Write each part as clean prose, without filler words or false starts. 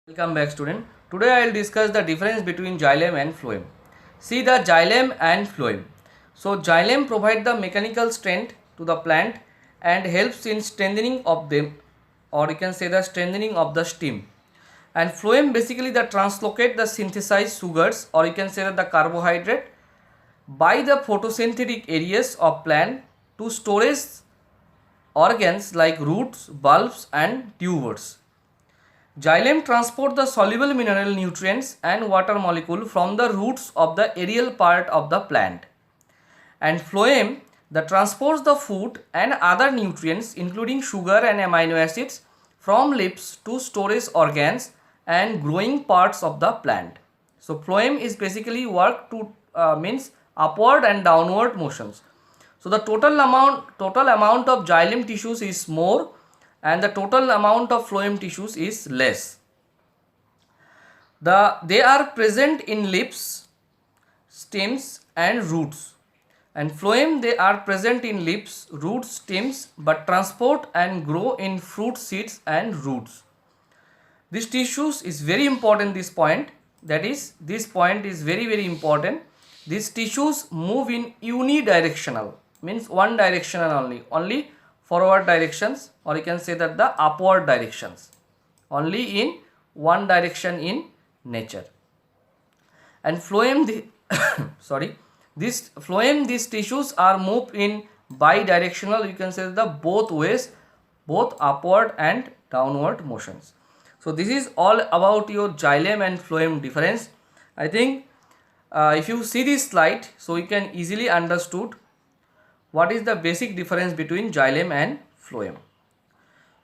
Welcome back, student. Today I will discuss the difference between xylem and phloem. See the xylem and phloem. So xylem provide the mechanical strength to the plant and helps in strengthening of them, or you can say the strengthening of the stem. And phloem basically the translocate the synthesized sugars, or you can say that the carbohydrate by the photosynthetic areas of plant to storage organs like roots, bulbs and tubers. Xylem transport the soluble mineral nutrients and water molecule from the roots of the aerial part of the plant. And phloem that transports the food and other nutrients including sugar and amino acids from leaves to storage organs and growing parts of the plant. So phloem is basically work to means upward and downward motions. So the total amount of xylem tissues is more and the total amount of phloem tissues is less. They are present in leaves, stems and roots. And phloem they are present in leaves, roots, stems but transport and grow in fruit seeds and roots. This tissues is very important, this point, that is this point is very important. These tissues move in unidirectional, means one directional only forward directions, or you can say that the upward directions, only in one direction in nature. And phloem these tissues are moved in bidirectional, you can say the both ways, both upward and downward motions. So this is all about your xylem and phloem difference. I think if you see this slide, so you can easily understood what is the basic difference between xylem and phloem.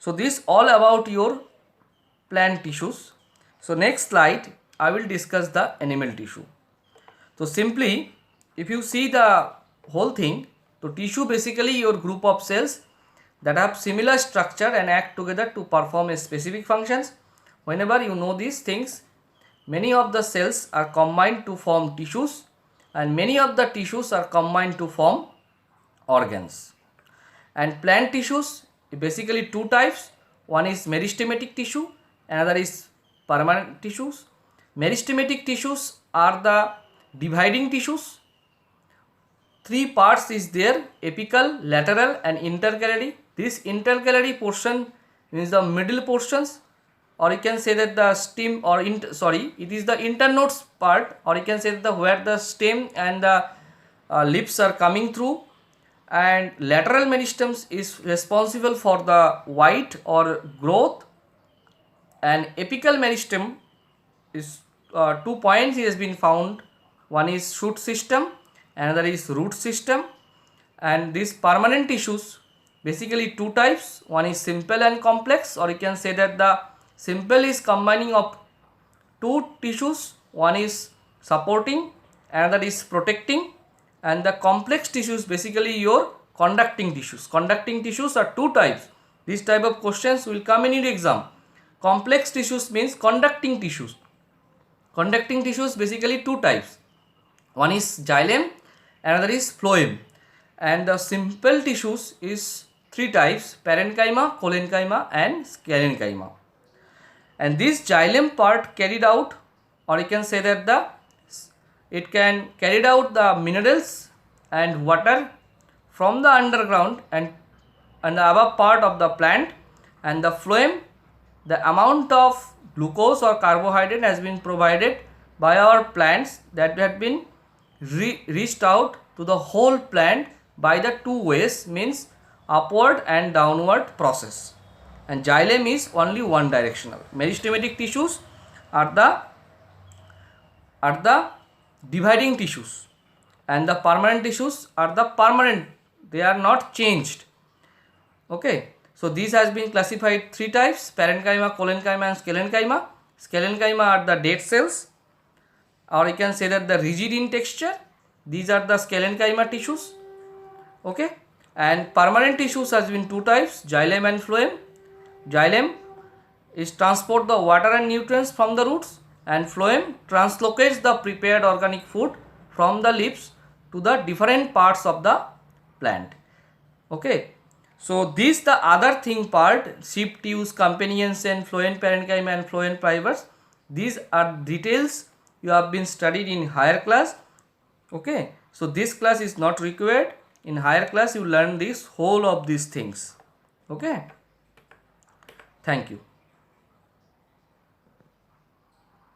So this all about your plant tissues. So next slide I will discuss the animal tissue. So simply if you see the whole thing, so tissue basically your group of cells that have similar structure and act together to perform a specific functions. Whenever you know these things, many of the cells are combined to form tissues and many of the tissues are combined to form organs. And plant tissues basically two types, one is meristematic tissue, another is permanent tissues. Meristematic tissues are the dividing tissues. Three parts is there: apical, lateral and intercalary. This intercalary portion means the middle portions, or you can say that the stem or it is the internodes part, or you can say that where the stem and the leaves are coming through. And lateral meristems is responsible for the white or growth, and apical meristem is 2 points has been found, one is shoot system, another is root system. And these permanent tissues basically two types, one is simple and complex, or you can say that the simple is combining of two tissues, one is supporting, another is protecting, and the complex tissues basically your conducting tissues. Conducting tissues are two types. This type of questions will come in your exam. Complex tissues means conducting tissues. Conducting tissues basically two types, one is xylem, another is phloem. And the simple tissues is three types: parenchyma, collenchyma and sclerenchyma. And this xylem part carried out, or you can say that it can carried out the minerals and water from the underground and the above part of the plant. And the phloem, the amount of glucose or carbohydrate has been provided by our plants that have been reached out to the whole plant by the two ways, means upward and downward process. And xylem is only one directional. Meristematic tissues are the dividing tissues, and the permanent tissues are the permanent, they are not changed. Okay, so these has been classified three types: parenchyma, collenchyma and sclerenchyma. Sclerenchyma are the dead cells, or you can say that the rigid in texture, these are the sclerenchyma tissues. Okay, and permanent tissues has been two types, xylem and phloem. Xylem is transport the water and nutrients from the roots, and phloem translocates the prepared organic food from the leaves to the different parts of the plant. Okay, So this the other thing part, shift use, companions and phloem parenchyma and phloem fibers. These are details you have been studied in higher class. Okay, so this class is not required. In higher class you learn this whole of these things. Okay, thank you.